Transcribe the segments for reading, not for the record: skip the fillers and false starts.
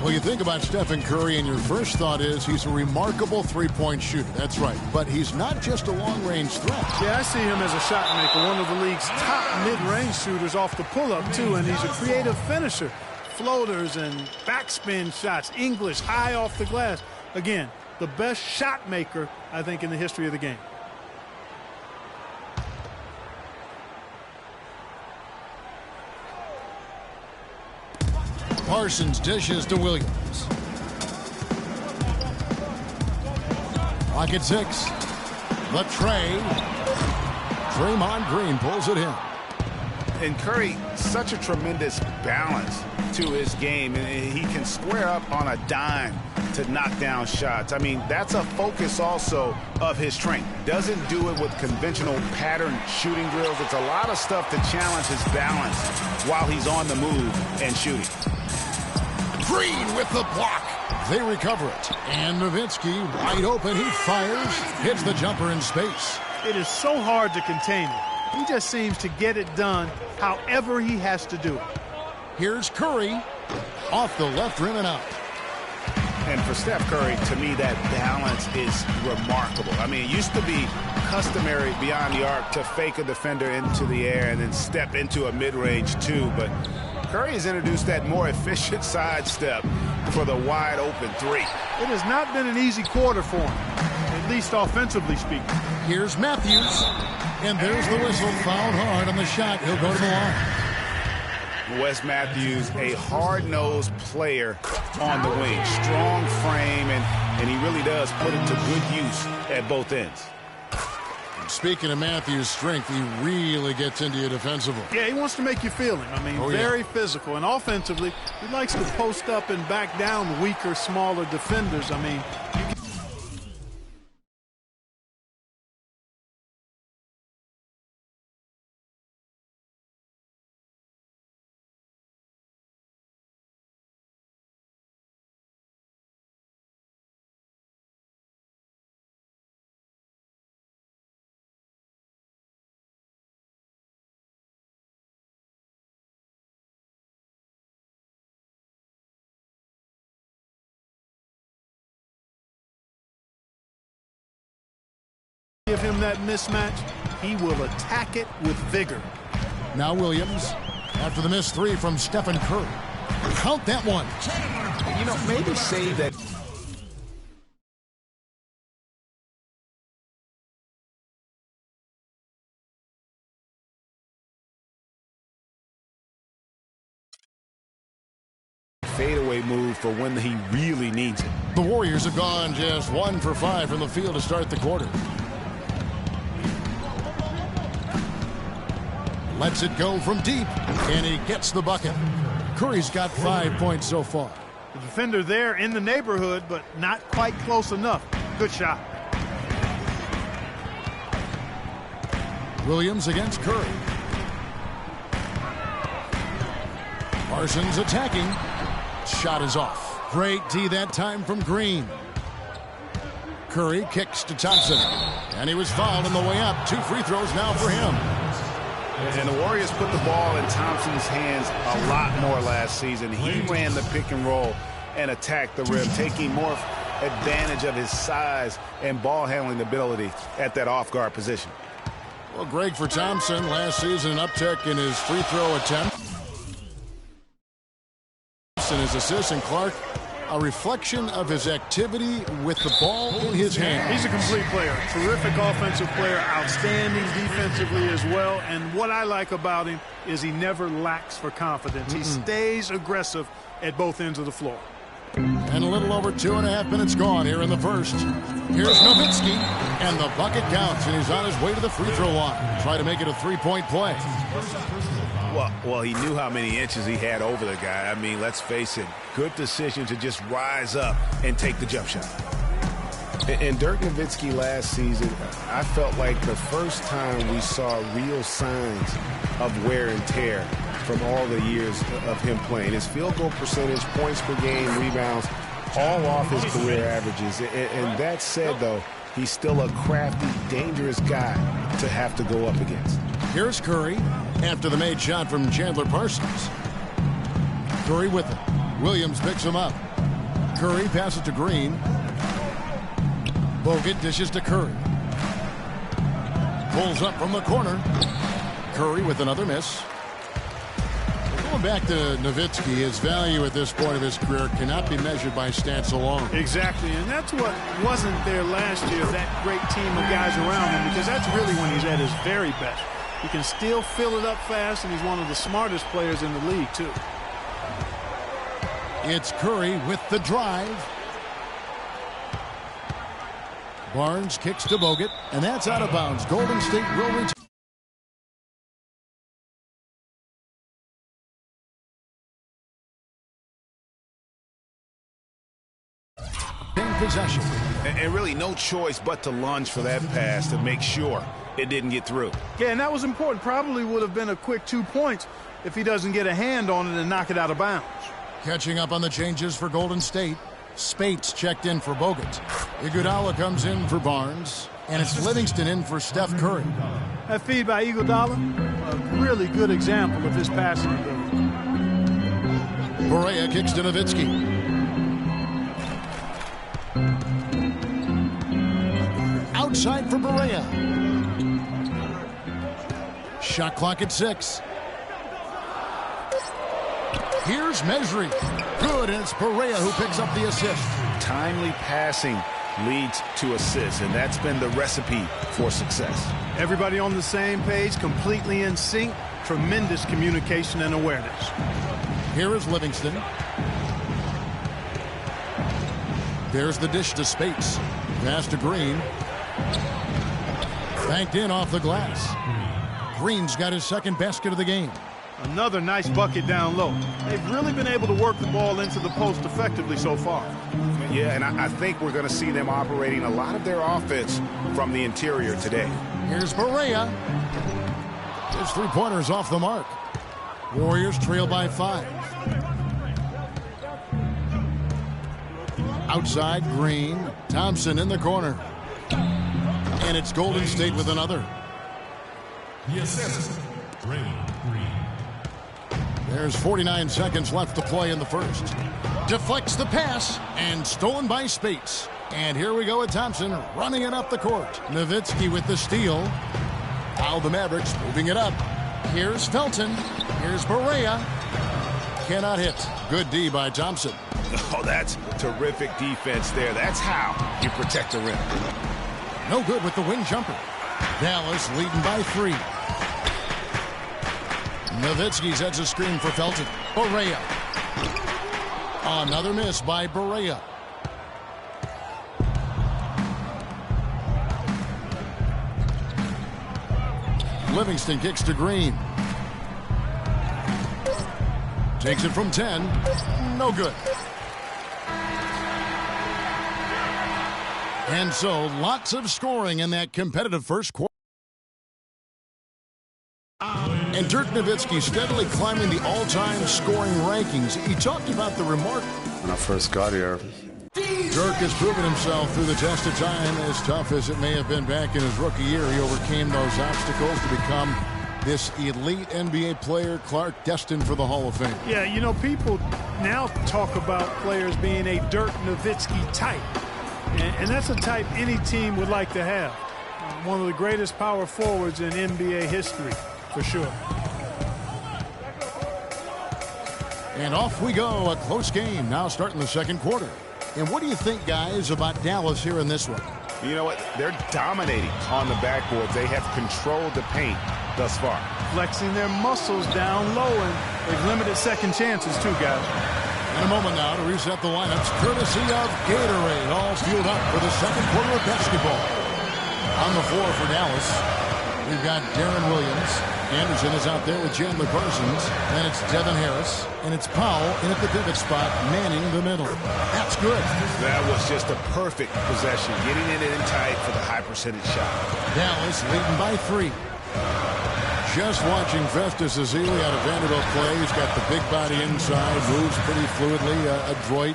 Well, you think about Stephen Curry, and your first thought is he's a remarkable three-point shooter. That's right. But he's not just a long-range threat. Yeah, I see him as a shot maker, one of the league's top mid-range shooters off the pull-up, too, and he's a creative finisher. Floaters and backspin shots, English, high off the glass. Again, the best shot maker, I think, in the history of the game. Parsons dishes to Williams. Clock at 6. The tray. Draymond Green pulls it in. And Curry, such a tremendous balance to his game. And he can square up on a dime to knock down shots. I mean, that's a focus also of his strength. Doesn't do it with conventional pattern shooting drills. It's a lot of stuff to challenge his balance while he's on the move and shooting. Green with the block. They recover it. And Nowitzki wide open. He fires. Hits the jumper in space. It is so hard to contain him. He just seems to get it done however he has to do it. Here's Curry. Off the left rim and out. And for Steph Curry, to me, that balance is remarkable. I mean, it used to be customary beyond the arc to fake a defender into the air and then step into a mid-range two. But Curry has introduced that more efficient sidestep for the wide-open three. It has not been an easy quarter for him, at least offensively speaking. Here's Matthews. And there's the whistle. Fouled hard on the shot. He'll go to the line. Wes Matthews, a hard-nosed player on the wing. Strong frame, and he really does put it to good use at both ends. Speaking of Matthews' strength, he really gets into you defensively. Yeah, he wants to make you feel him. I mean, very physical. And offensively, he likes to post up and back down weaker, smaller defenders. I mean, give him that mismatch, he will attack it with vigor. Now Williams, after the missed three from Stephen Curry. Count that one. You know, maybe save that. Fadeaway move for when he really needs it. The Warriors have gone just 1 for 5 from the field to start the quarter. Lets it go from deep, and he gets the bucket. Curry's got 5 points so far. The defender there in the neighborhood, but not quite close enough. Good shot. Williams against Curry. Parsons attacking. Shot is off. Great D that time from Green. Curry kicks to Thompson. And he was fouled on the way up. 2 free throws now for him. And the Warriors put the ball in Thompson's hands a lot more last season. He ran the pick and roll and attacked the rim, taking more advantage of his size and ball handling ability at that off-guard position. Well, Greg, for Thompson, last season an uptick in his free throw attempt. And his assist, and Clark, a reflection of his activity with the ball in his hand. He's a complete player. Terrific offensive player. Outstanding defensively as well. And what I like about him is he never lacks for confidence. He stays aggressive at both ends of the floor. And a little over 2.5 minutes gone here in the first. Here's Nowitzki, and the bucket counts, and he's on his way to the free throw line. Try to make it a 3-point play. Well, he knew how many inches he had over the guy. I mean, let's face it, good decision to just rise up and take the jump shot. And Dirk Nowitzki last season, I felt like the first time we saw real signs of wear and tear from all the years of him playing. His field goal percentage, points per game, rebounds, all off his career averages. And that said, though, he's still a crafty, dangerous guy to have to go up against. Here's Curry after the made shot from Chandler Parsons. Curry with it. Williams picks him up. Curry passes to Green. Bogut dishes to Curry. Pulls up from the corner. Curry with another miss. Going back to Nowitzki, his value at this point of his career cannot be measured by stats alone. Exactly, and that's what wasn't there last year, that great team of guys around him, because that's really when he's at his very best. He can still fill it up fast, and he's one of the smartest players in the league, too. It's Curry with the drive. Barnes kicks to Bogut, and that's out of bounds. Golden State will reach. Possession. And really no choice but to lunge for that pass to make sure it didn't get through. Yeah, and that was important. Probably would have been a quick 2 points if he doesn't get a hand on it and knock it out of bounds. Catching up on the changes for Golden State. Spates checked in for Bogut. Iguodala comes in for Barnes. And it's Livingston in for Steph Curry. That feed by Iguodala, a really good example of his passing ability. Barea kicks to Nowitzki. Outside for Barea. Shot clock at 6. Here's Mesri. Good, and it's Barea who picks up the assist. Timely passing leads to assists, and that's been the recipe for success. Everybody on the same page, completely in sync. Tremendous communication and awareness. Here is Livingston. There's the dish to Spates. Pass to Green. Banked in off the glass. Green's got his second basket of the game. Another nice bucket down low. They've really been able to work the ball into the post effectively so far. Yeah, and I think we're going to see them operating a lot of their offense from the interior today. Here's Barea. His three-pointers off the mark. Warriors trail by 5. Outside, Green. Thompson in the corner. And it's Golden State with another. Yes, Green. There's 49 seconds left to play in the first. Deflects the pass and stolen by Spates. And here we go with Thompson running it up the court. Nowitzki with the steal. Now the Mavericks moving it up. Here's Felton. Here's Barea. Cannot hit. Good D by Thompson. Oh, that's terrific defense there. That's how you protect the rim. No good with the wing jumper. Dallas leading by 3. Nowitzki sets a screen for Felton. Barea. Another miss by Barea. Livingston kicks to Green. Takes it from 10. No good. And so lots of scoring in that competitive first quarter. And Dirk Nowitzki steadily climbing the all-time scoring rankings. He talked about the remark. When I first got here, Dirk has proven himself through the test of time. As tough as it may have been back in his rookie year, he overcame those obstacles to become this elite NBA player, Clark, destined for the Hall of Fame. Yeah, you know, people now talk about players being a Dirk Nowitzki type. And that's a type any team would like to have. One of the greatest power forwards in NBA history, for sure. And off we go, a close game now starting the second quarter. And what do you think, guys, about Dallas here in this one? You know what? They're dominating on the backboard. They have controlled the paint thus far. Flexing their muscles down low, and they've limited second chances too, guys. In a moment now to reset the lineups, courtesy of Gatorade, all fueled up for the second quarter of basketball. On the floor for Dallas, we've got Darren Williams. Anderson is out there with Chandler Parsons. Then it's Devin Harris. And it's Powell in at the pivot spot, manning the middle. That's good. That was just a perfect possession, getting it in tight for the high percentage shot. Dallas leading by 3. Just watching Festus Ezeli out of Vanderbilt play. He's got the big body inside, moves pretty fluidly, adroit,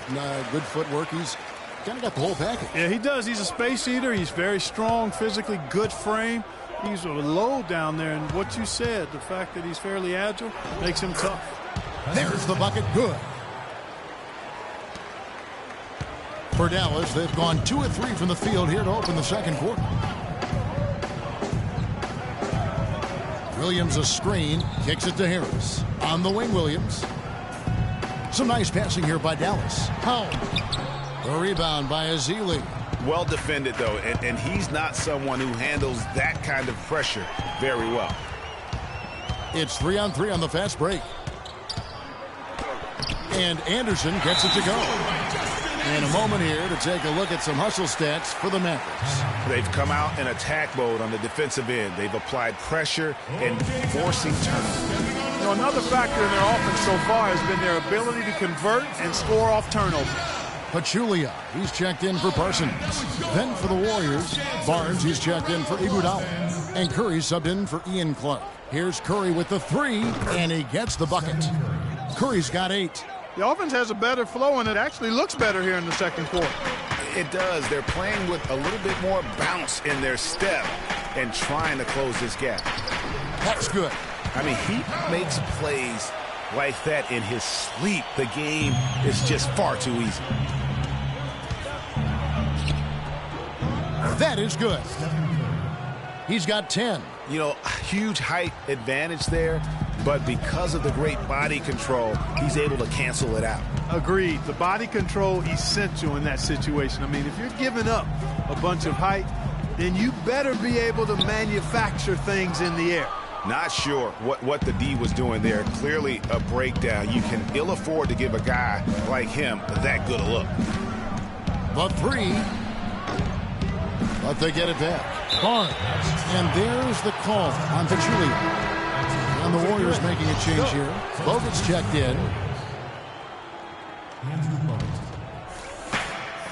good footwork. He's kind of got the whole package. Yeah, he does. He's a space eater. He's very strong, physically good frame. He's a low down there, and what you said, the fact that he's fairly agile, makes him tough. There's the bucket, good. For Dallas, they've gone 2 of 3 from the field here to open the second quarter. Williams a screen, kicks it to Harris. On the wing, Williams. Some nice passing here by Dallas. Powell. The rebound by Ezeli. Well defended, though, and he's not someone who handles that kind of pressure very well. It's 3-on-3 on the fast break. And Anderson gets it to go. And a moment here to take a look at some hustle stats for the Mavericks. They've come out in attack mode on the defensive end. They've applied pressure and forcing turnovers. You know, another factor in their offense so far has been their ability to convert and score off turnovers. Pachulia, he's checked in for Parsons. Then for the Warriors, Barnes, he's checked in for Iguodala. And Curry subbed in for Ian Clark. Here's Curry with the 3, and he gets the bucket. Curry's got 8. The offense has a better flow, and it actually looks better here in the second quarter. It does. They're playing with a little bit more bounce in their step and trying to close this gap. That's good. I mean, he makes plays like that in his sleep. The game is just far too easy. That is good. He's got 10. You know, huge height advantage there, but because of the great body control, he's able to cancel it out. Agreed. The body control essential in that situation. I mean, if you're giving up a bunch of height, then you better be able to manufacture things in the air. Not sure what the D was doing there. Clearly a breakdown. You can ill afford to give a guy like him that good a look. The 3. But they get it back. Barnes. And there's the call on Pachulia. And the Warriors making a change here. Bogut's checked in.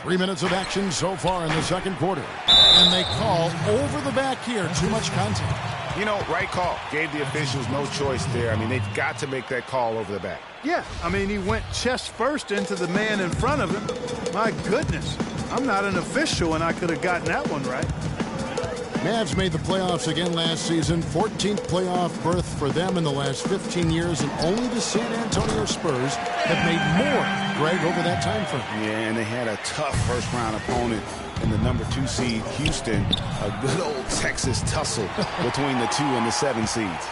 3 minutes of action so far in the second quarter. And they call over the back here. Too much contact. You know, right call. Gave the officials no choice there. I mean, they've got to make that call over the back. Yeah, I mean, he went chest first into the man in front of him. My goodness. I'm not an official, and I could have gotten that one right. Mavs made the playoffs again last season. 14th playoff berth for them in the last 15 years, and only the San Antonio Spurs have made more, Greg, over that time frame. Yeah, and they had a tough first-round opponent in the number 2 seed, Houston. A good old Texas tussle between the 2 and the 7 seeds.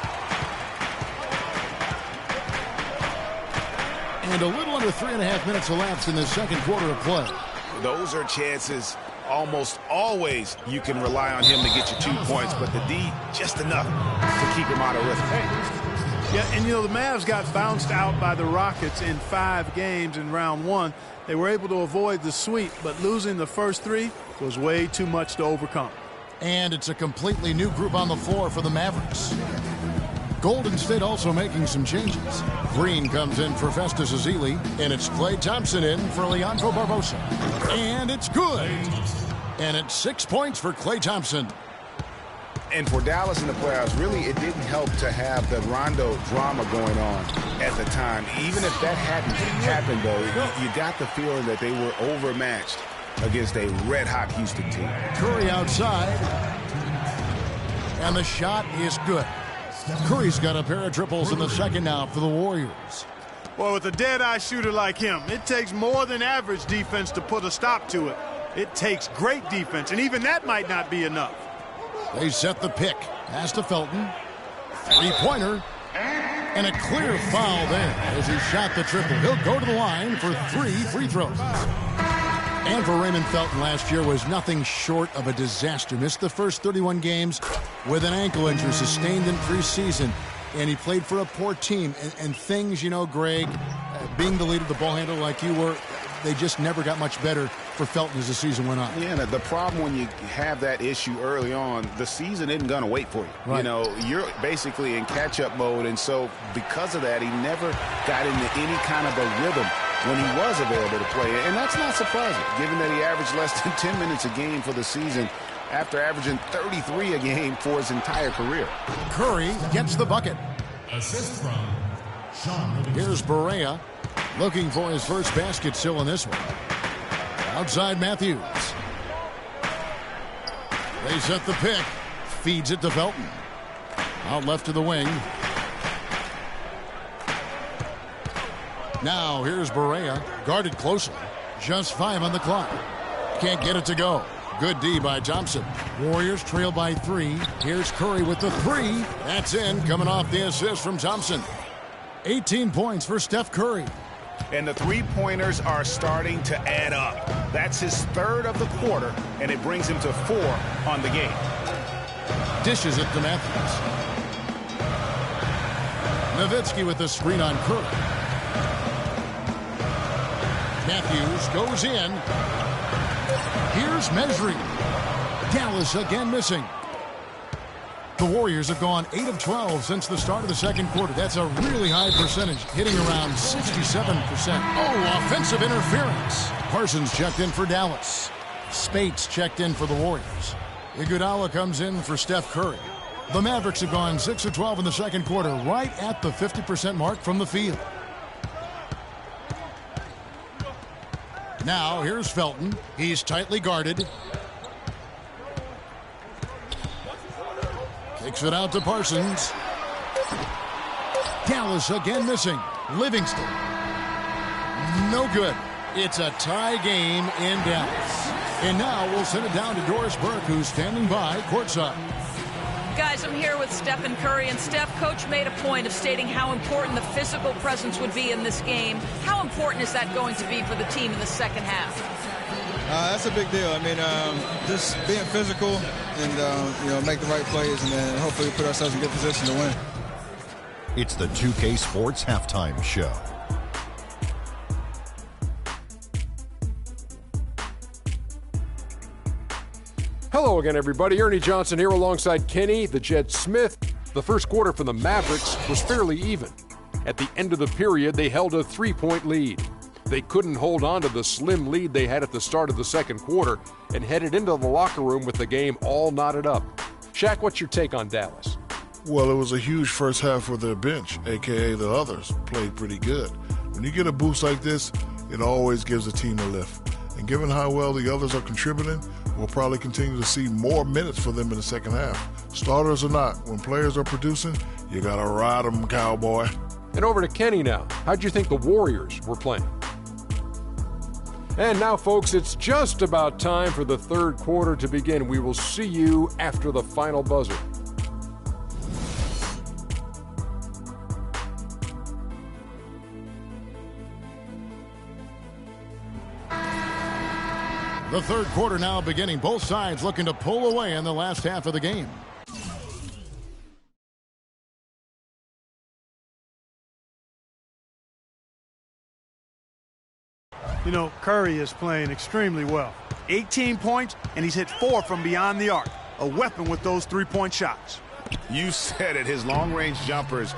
And a little under 3.5 minutes elapsed in the second quarter of play. Those are chances almost always you can rely on him to get you 2 points, but the D just enough to keep him out of rhythm. Yeah, and you know, the Mavs got bounced out by the Rockets in 5 games in round 1. They were able to avoid the sweep, but losing the first 3 was way too much to overcome. And it's a completely new group on the floor for the Mavericks. Golden State also making some changes. Green comes in for Festus Ezeli, and it's Klay Thompson in for Leandro Barbosa. And it's good. And it's 6 points for Klay Thompson. And for Dallas in the playoffs, really, it didn't help to have the Rondo drama going on at the time. Even if that hadn't happened, though, you got the feeling that they were overmatched against a red-hot Houston team. Curry outside. And the shot is good. Curry's got a pair of triples in the second now for the Warriors. Well, with a dead-eye shooter like him, it takes more than average defense to put a stop to it. It takes great defense, and even that might not be enough. They set the pick. Pass to Felton. Three-pointer. And a clear foul there as he shot the triple. He'll go to the line for 3 free throws. And for Raymond Felton, last year was nothing short of a disaster. Missed the first 31 games with an ankle injury sustained in preseason. And he played for a poor team. And things, you know, Greg, being the leader, the ball handler like you were, they just never got much better for Felton as the season went on. Yeah, the problem when you have that issue early on, the season isn't going to wait for you. Right. You know, you're basically in catch-up mode. And so because of that, he never got into any kind of a rhythm when he was available to play. And that's not surprising, given that he averaged less than 10 minutes a game for the season after averaging 33 a game for his entire career. Curry gets the bucket. Assist from Sean. Here's Barea looking for his first basket still in this one. Outside Matthews. They set the pick. Feeds it to Felton. Out left to the wing. Now here's Barea, guarded closely. Just 5 on the clock. Can't get it to go. Good D by Thompson. Warriors trail by 3. Here's Curry with the 3. That's in, coming off the assist from Thompson. 18 points for Steph Curry. And the three-pointers are starting to add up. That's his 3rd of the quarter, and it brings him to 4 on the game. Dishes it to Matthews. Nowitzki with the screen on Curry. Matthews goes in. Here's measuring. Dallas again missing. The Warriors have gone 8 of 12 since the start of the second quarter. That's a really high percentage, hitting around 67%. Oh, offensive interference. Parsons checked in for Dallas. Spates checked in for the Warriors. Iguodala comes in for Steph Curry. The Mavericks have gone 6 of 12 in the second quarter, right at the 50% mark from the field. Now, here's Felton. He's tightly guarded. Kicks it out to Parsons. Dallas again missing. Livingston. No good. It's a tie game in Dallas. And now we'll send it down to Doris Burke, who's standing by courtside. Guys, I'm here with Stephen Curry, and Steph, Coach made a point of stating how important the physical presence would be in this game. How important is that going to be for the team in the second half? That's a big deal. I mean, just being physical and, make the right plays and then hopefully put ourselves in good position to win. It's the 2K Sports Halftime Show. Hello again, everybody. Ernie Johnson here alongside Kenny, the Jet Smith. The first quarter for the Mavericks was fairly even. At the end of the period, they held a 3-point lead. They couldn't hold on to the slim lead they had at the start of the second quarter and headed into the locker room with the game all knotted up. Shaq, what's your take on Dallas? Well, it was a huge first half for their bench, a.k.a. the others, played pretty good. When you get a boost like this, it always gives a team a lift. And given how well the others are contributing, we'll probably continue to see more minutes for them in the second half. Starters or not, when players are producing, you got to ride them, cowboy. And over to Kenny now. How'd you think the Warriors were playing? And now, folks, it's just about time for the third quarter to begin. We will see you after the final buzzer. The third quarter now beginning. Both sides looking to pull away in the last half of the game. You know, Curry is playing extremely well. 18 points, and he's hit 4 from beyond the arc. A weapon with those three-point shots. You said it, his long-range jumpers.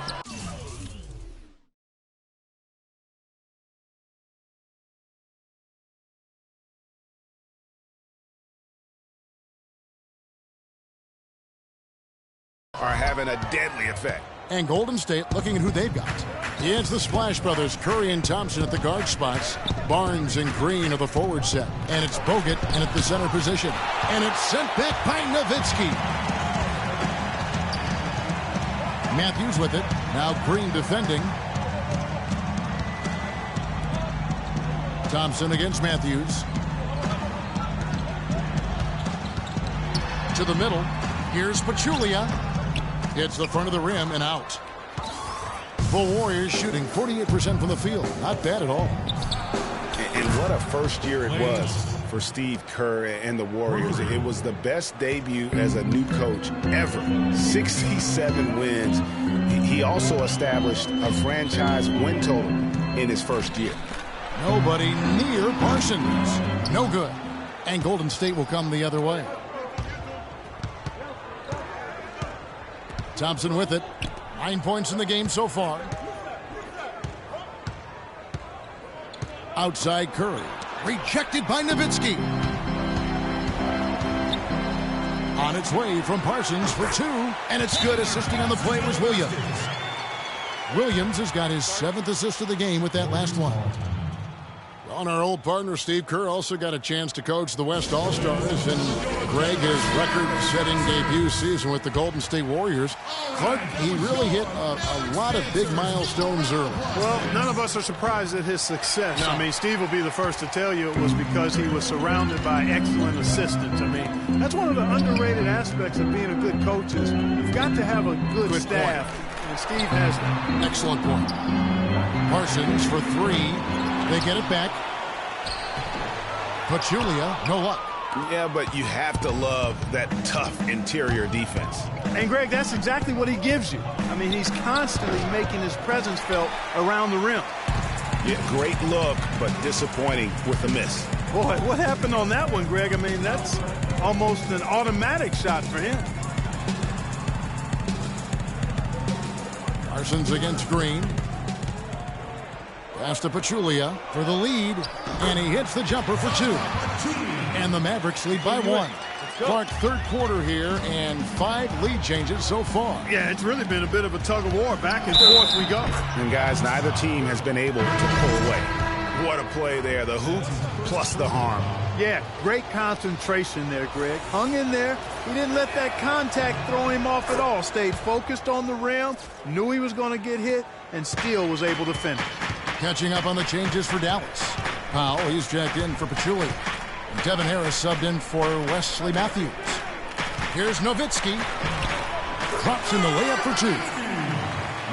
Are having a deadly effect. And Golden State looking at who they've got. It's the Splash Brothers, Curry and Thompson at the guard spots. Barnes and Green of the forward set. And it's Bogut in at the center position. And it's sent back by Nowitzki. Matthews with it. Now Green defending. Thompson against Matthews. To the middle. Here's Pachulia. Hits the front of the rim and out. The Warriors shooting 48% from the field. Not bad at all. And what a first year it was for Steve Kerr and the Warriors. It was the best debut as a new coach ever. 67 wins. He also established a franchise win total in his first year. Nobody near Parsons. No good. And Golden State will come the other way. Thompson with it. 9 points in the game so far. Outside Curry. Rejected by Nowitzki. On its way from Parsons for 2. And it's good. Assisting on the play was Williams. Williams has got his 7th assist of the game with that last one. On our old partner, Steve Kerr, also got a chance to coach the West All-Stars, and Greg, his record-setting debut season with the Golden State Warriors. Clark, he really hit a lot of big milestones early. Well, none of us are surprised at his success. No. I mean, Steve will be the first to tell you it was because he was surrounded by excellent assistants. I mean, that's one of the underrated aspects of being a good coach is you've got to have a good staff, and Steve has that. Excellent point. Parsons for three. They get it back. Pachulia, no luck. Yeah, but you have to love that tough interior defense. And, Greg, that's exactly what he gives you. I mean, he's constantly making his presence felt around the rim. Yeah, great look, but disappointing with the miss. Boy, what happened on that one, Greg? I mean, that's almost an automatic shot for him. Parsons against Green. Pass to Pachulia for the lead, and he hits the jumper for two. And the Mavericks lead by one. Clark, third quarter here, and 5 lead changes so far. Yeah, it's really been a bit of a tug-of-war. Back and forth we go. And, guys, neither team has been able to pull away. What a play there. The hoop plus the harm. Yeah, great concentration there, Greg. Hung in there. He didn't let that contact throw him off at all. Stayed focused on the rim, knew he was going to get hit, and still was able to finish. Catching up on the changes for Dallas. Powell, he's jacked in for Pachulia. And Devin Harris subbed in for Wesley Matthews. Here's Nowitzki. Drops in the layup for two.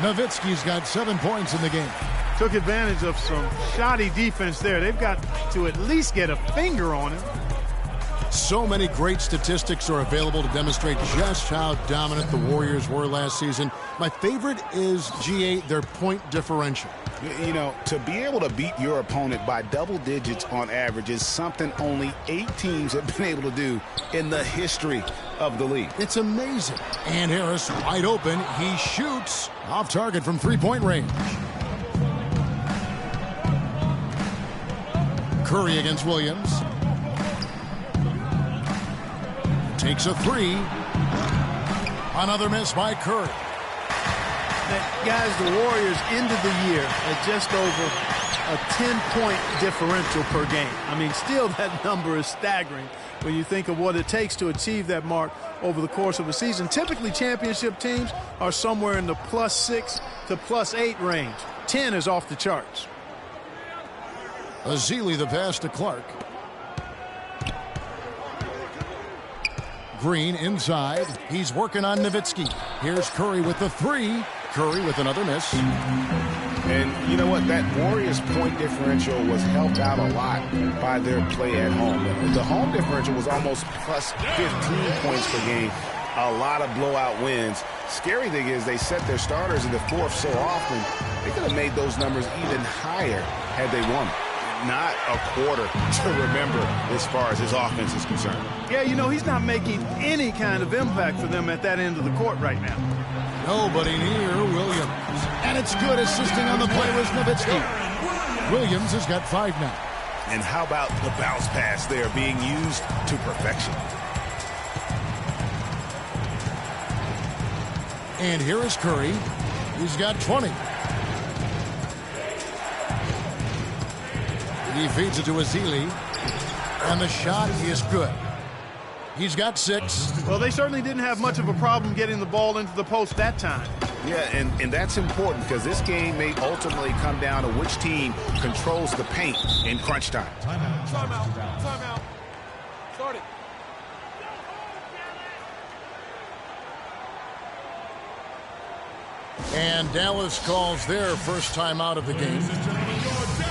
Nowitzki's got 7 points in the game. Took advantage of some shoddy defense there. They've got to at least get a finger on him. So many great statistics are available to demonstrate just how dominant the Warriors were last season. My favorite is, GA, their point differential. You know, to be able to beat your opponent by double digits on average is something only 8 teams have been able to do in the history of the league. It's amazing. And Harris wide open. He shoots off target from three-point range. Curry against Williams. Takes a three. Another miss by Curry. Guys, the Warriors ended the year at just over a 10-point differential per game. I mean, still that number is staggering when you think of what it takes to achieve that mark over the course of a season. Typically, championship teams are somewhere in the +6 to +8 range. 10 is off the charts. Azili the pass to Clark. Green inside. He's working on Nowitzki. Here's Curry with the three. Curry with another miss. And you know what? That Warriors point differential was helped out a lot by their play at home. The home differential was almost plus 15 points per game. A lot of blowout wins. Scary thing is they set their starters in the fourth so often, they could have made those numbers even higher had they won. Not a quarter to remember as far as his offense is concerned. Yeah, you know, he's not making any kind of impact for them at that end of the court right now. Nobody near Williams. And it's good. Assisting on the play was Nowitzki. Williams has got 5 now. And how about the bounce pass there being used to perfection? And here is Curry. He's got 20. He feeds it to Azili. And the shot is good. He's got 6. Well, they certainly didn't have much of a problem getting the ball into the post that time. Yeah, and that's important because this game may ultimately come down to which team controls the paint in crunch time. Timeout. Start it. And Dallas calls their first time out of the game.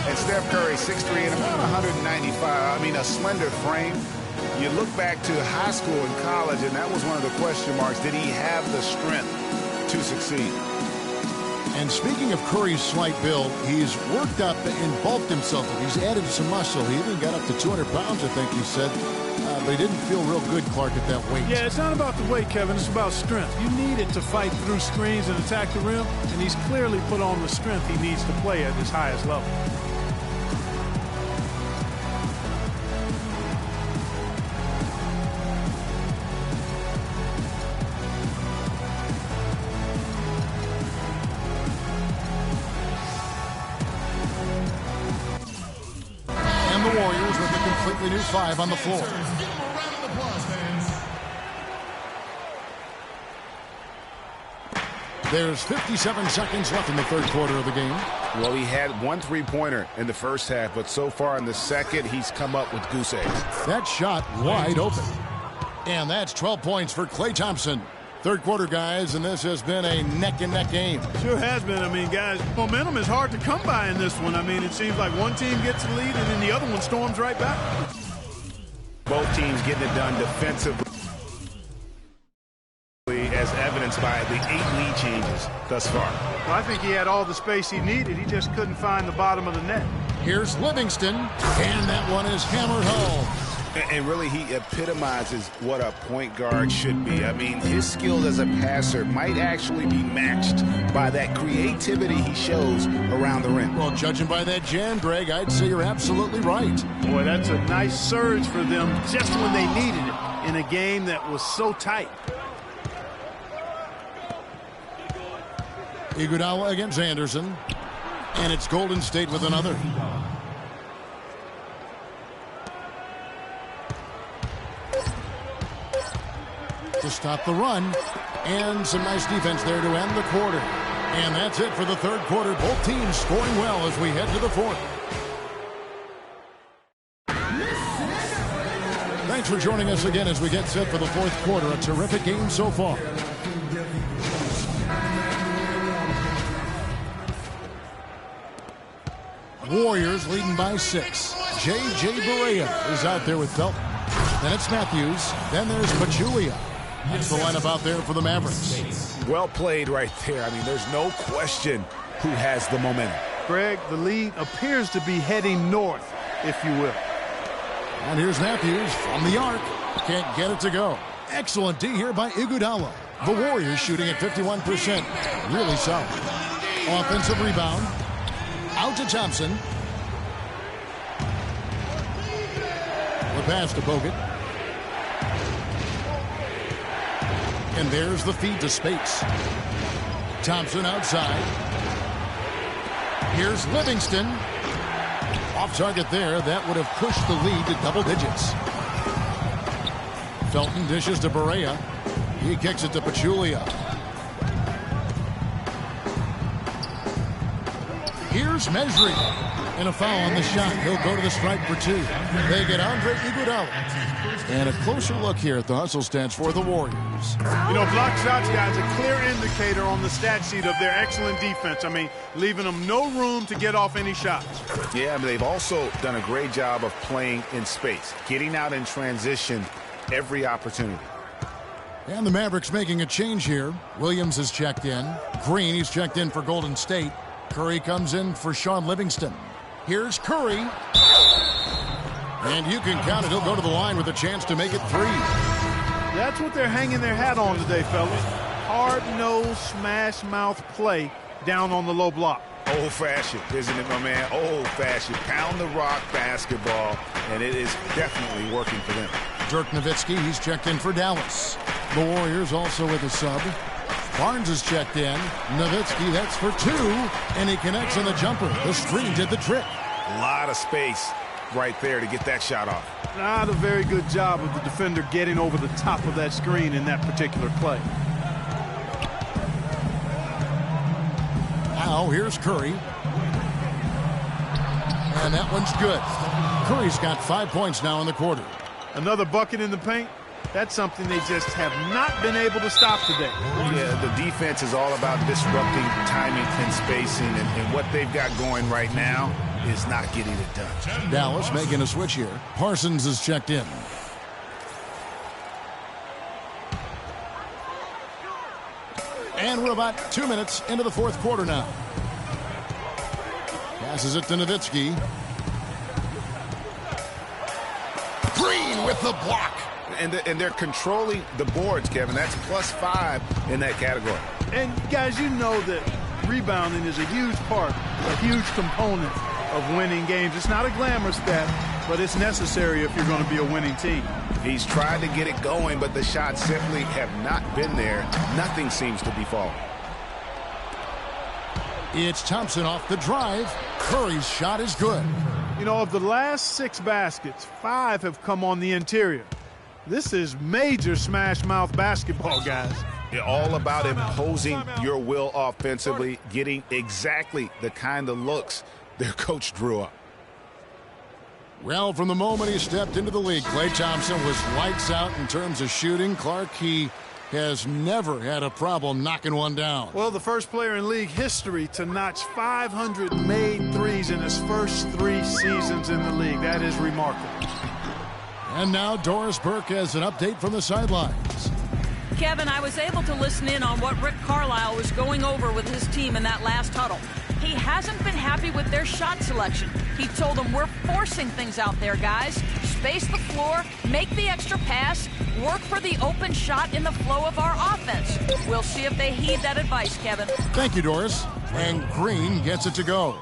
And Steph Curry, 6'3" and about 195. I mean, a slender frame. You look back to high school and college, and that was one of the question marks. Did he have the strength to succeed? And speaking of Curry's slight build, he's worked up and bulked himself. He's added some muscle. He even got up to 200 pounds, I think he said. But he didn't feel real good, Clark, at that weight. Yeah, it's not about the weight, Kevin. It's about strength. You need it to fight through screens and attack the rim, and he's clearly put on the strength he needs to play at his highest level. the Warriors with a completely new 5 on the floor. There's 57 seconds left in the third quarter of the game. Well, he had 1 3-pointer in the first half, but so far in the second, he's come up with goose eggs. That shot wide open. And that's 12 points for Klay Thompson. Third quarter, guys, and this has been a neck-and-neck game. Sure has been. I mean, guys, momentum is hard to come by in this one. I mean, it seems like one team gets the lead and then the other one storms right back. Both teams getting it done defensively, as evidenced by the 8 lead changes thus far. Well, I think he had all the space he needed. He just couldn't find the bottom of the net. Here's Livingston, and that one is hammered home. And really, he epitomizes what a point guard should be. I mean, his skills as a passer might actually be matched by that creativity he shows around the rim. Well, judging by that jam, Greg, I'd say you're absolutely right. Boy, that's a nice surge for them just when they needed it in a game that was so tight. Iguodala against Anderson, and it's Golden State with another. To stop the run, and some nice defense there to end the quarter. And that's it for the third quarter. Both teams scoring well as we head to the fourth. Thanks for joining us again as we get set for the fourth quarter. A terrific game so far. Warriors leading by 6. J.J. Barea is out there with Felton. Then it's Matthews. Then there's Pachulia. That's the lineup out there for the Mavericks. Well played right there. I mean, there's no question who has the momentum. Greg, the lead appears to be heading north, if you will. And here's Matthews from the arc. Can't get it to go. Excellent D here by Iguodala. The Warriors shooting at 51%. Really solid. Offensive rebound. Out to Thompson. The pass to Bogut. And there's the feed to Spates. Thompson outside. Here's Livingston. Off target there. That would have pushed the lead to double digits. Felton dishes to Barea. He kicks it to Pachulia. Here's Mesri. And a foul on the shot. He'll go to the stripe for 2. They get Andre Iguodala. And a closer look here at the hustle stats for the Warriors. You know, block shots, guys, a clear indicator on the stat sheet of their excellent defense. I mean, leaving them no room to get off any shots. Yeah, but they've also done a great job of playing in space, getting out in transition every opportunity. And the Mavericks making a change here. Williams has checked in. Green, he's checked in for Golden State. Curry comes in for Sean Livingston. Here's Curry. And you can count it. He'll go to the line with a chance to make it 3. That's what they're hanging their hat on today, fellas. Hard-nosed, smash-mouth play down on the low block. Old-fashioned, isn't it, my man? Old-fashioned. Pound the rock basketball, and it is definitely working for them. Dirk Nowitzki, he's checked in for Dallas. The Warriors also with a sub. Barnes is checked in. Nowitzki, that's for 2. And he connects on the jumper. The screen did the trick. A lot of space right there to get that shot off. Not a very good job of the defender getting over the top of that screen in that particular play. Now here's Curry. And that one's good. Curry's got 5 points now in the quarter. Another bucket in the paint. That's something they just have not been able to stop today. Yeah, the defense is all about disrupting timing and spacing, and what they've got going right now is not getting it done. Dallas making a switch here. Parsons is checked in. And we're about 2 minutes into the fourth quarter now. Passes it to Nowitzki. Green with the block. And they're controlling the boards, Kevin. That's +5 in that category. And, guys, you know that rebounding is a huge part, a huge component of winning games. It's not a glamour stat, but it's necessary if you're going to be a winning team. He's tried to get it going, but the shots simply have not been there. Nothing seems to be falling. It's Thompson off the drive. Curry's shot is good. You know, of the last 6 baskets, 5 have come on the interior. This is major smash mouth basketball, guys. All about imposing your will offensively, getting exactly the kind of looks their coach drew up. Well, from the moment he stepped into the league, Klay Thompson was lights out in terms of shooting. Clark, he has never had a problem knocking one down. Well, the first player in league history to notch 500 made threes in his first 3 seasons in the league. That is remarkable. And now Doris Burke has an update from the sidelines. Kevin, I was able to listen in on what Rick Carlisle was going over with his team in that last huddle. He hasn't been happy with their shot selection. He told them, we're forcing things out there, guys. Space the floor, make the extra pass, work for the open shot in the flow of our offense. We'll see if they heed that advice, Kevin. Thank you, Doris. And Green gets it to go.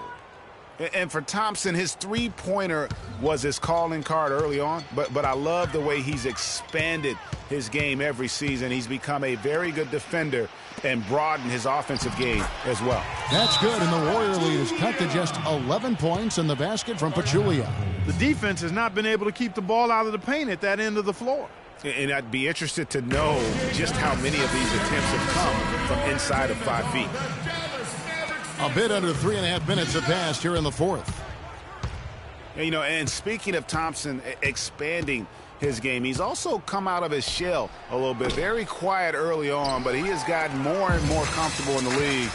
And for Thompson, his three-pointer was his calling card early on, but I love the way he's expanded his game every season. He's become a very good defender and broadened his offensive game as well. That's good, and the Warrior lead is cut to just 11 points in the basket from Pachulia. The defense has not been able to keep the ball out of the paint at that end of the floor. And I'd be interested to know just how many of these attempts have come from inside of 5 feet. A bit under 3.5 minutes have passed here in the fourth. You know, and speaking of Thompson expanding his game, he's also come out of his shell a little bit. Very quiet early on, but he has gotten more and more comfortable in the league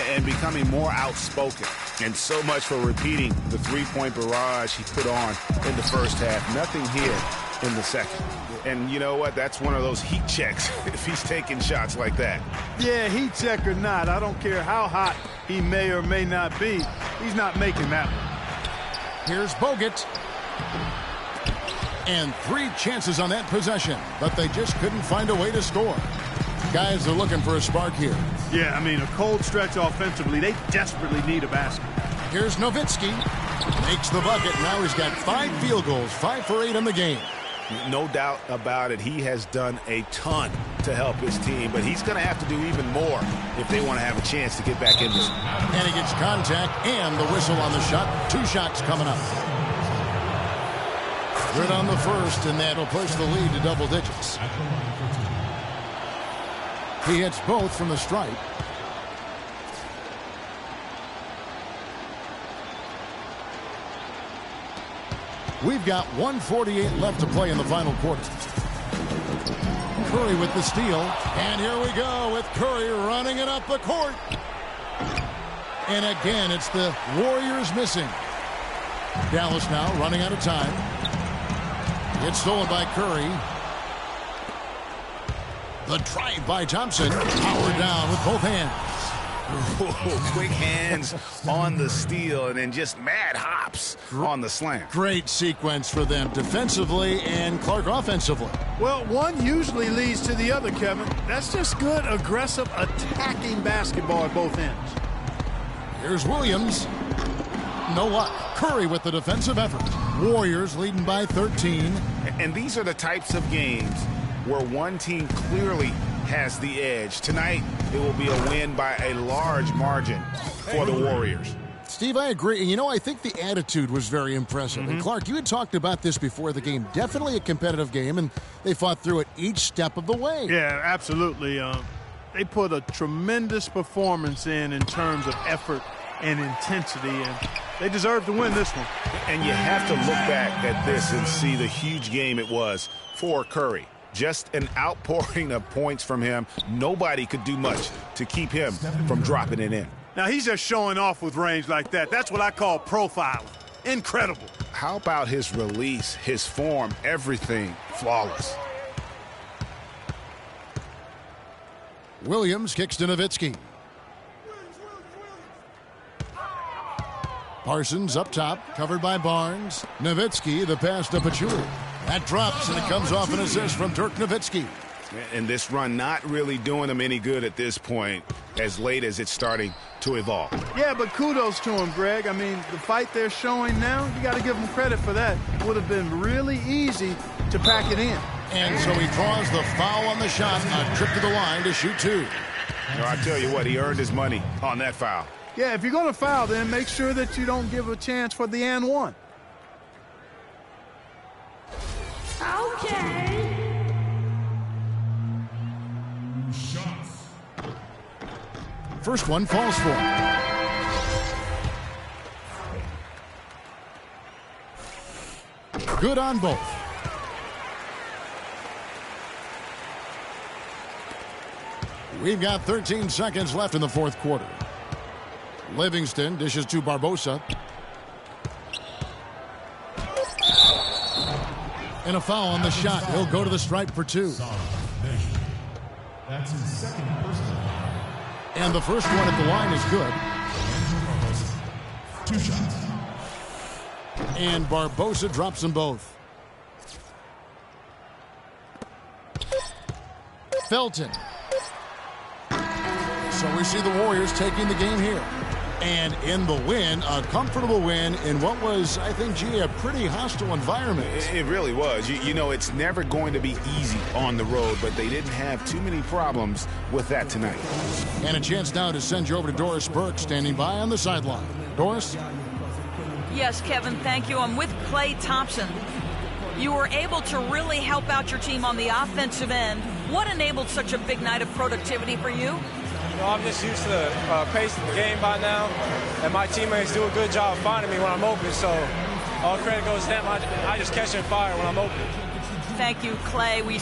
and becoming more outspoken. And so much for repeating the three-point barrage he put on in the first half. Nothing here in the second. And you know what? That's one of those heat checks if he's taking shots like that. Yeah, heat check or not, I don't care how hot he may or may not be. He's not making that one. Here's Bogut. And 3 chances on that possession, but they just couldn't find a way to score. Guys are looking for a spark here. Yeah, I mean, a cold stretch offensively. They desperately need a basket. Here's Nowitzki. Makes the bucket. Now he's got 5 field goals, 5 for 8 in the game. No doubt about it. He has done a ton to help his team, but he's going to have to do even more if they want to have a chance to get back in this. And he gets contact and the whistle on the shot. 2 shots coming up. Good on the first, and that'll push the lead to double digits. He hits both from the stripe. We've got 1:48 left to play in the final quarter. Curry with the steal. And here we go with Curry running it up the court. And again, it's the Warriors missing. Dallas now running out of time. It's stolen by Curry. The drive by Thompson. Powered down with both hands. Ooh, quick hands on the steal and then just mad hops on the slam. Great sequence for them defensively and Clark offensively. Well, one usually leads to the other, Kevin. That's just good, aggressive, attacking basketball at both ends. Here's Williams. No luck. Curry with the defensive effort. Warriors leading by 13. And these are the types of games where one team clearly has the edge. Tonight, it will be a win by a large margin for the Warriors. Steve, I agree. And, you know, I think the attitude was very impressive. And, Clark, you had talked about this before the game. Definitely a competitive game, and they fought through it each step of the way. Yeah, absolutely. They put a tremendous performance in terms of effort and intensity, and they deserve to win this one. And you have to look back at this and see the huge game it was for Curry. Just an outpouring of points from him. Nobody could do much to keep him from dropping it in. Now, he's just showing off with range like that. That's what I call profiling. Incredible. How about his release, his form, everything flawless. Williams kicks to Nowitzki. Parsons up top, covered by Barnes. Nowitzki, the pass to Pachulia. That drops, and it comes off an assist from Dirk Nowitzki. And this run not really doing them any good at this point, as late as it's starting to evolve. Yeah, but kudos to him, Greg. I mean, the fight they're showing now, you got to give them credit for that. It would have been really easy to pack it in. And so he draws the foul on the shot, a trip to the line to shoot 2. I tell you what, he earned his money on that foul. Yeah, if you're going to foul, then make sure that you don't give a chance for the and one. Okay. Shots. First one falls for him. Good on both. We've got 13 seconds left in the fourth quarter. Livingston dishes to Barbosa. And a foul on the shot. He'll go to the stripe for two. That's his second personal foul. And the first one at the line is good. 2 shots. And Barbosa drops them both. Felton. So we see the Warriors taking the game here. And in the win, a comfortable win in what was, I think, G, a pretty hostile environment. It really was. You know, it's never going to be easy on the road, but they didn't have too many problems with that tonight. And a chance now to send you over to Doris Burke, standing by on the sideline. Doris? Yes, Kevin, thank you. I'm with Klay Thompson. You were able to really help out your team on the offensive end. What enabled such a big night of productivity for you? You know, I'm just used to the pace of the game by now, and my teammates do a good job of finding me when I'm open, so all credit goes to them. I just catch and fire when I'm open. Thank you, Klay. We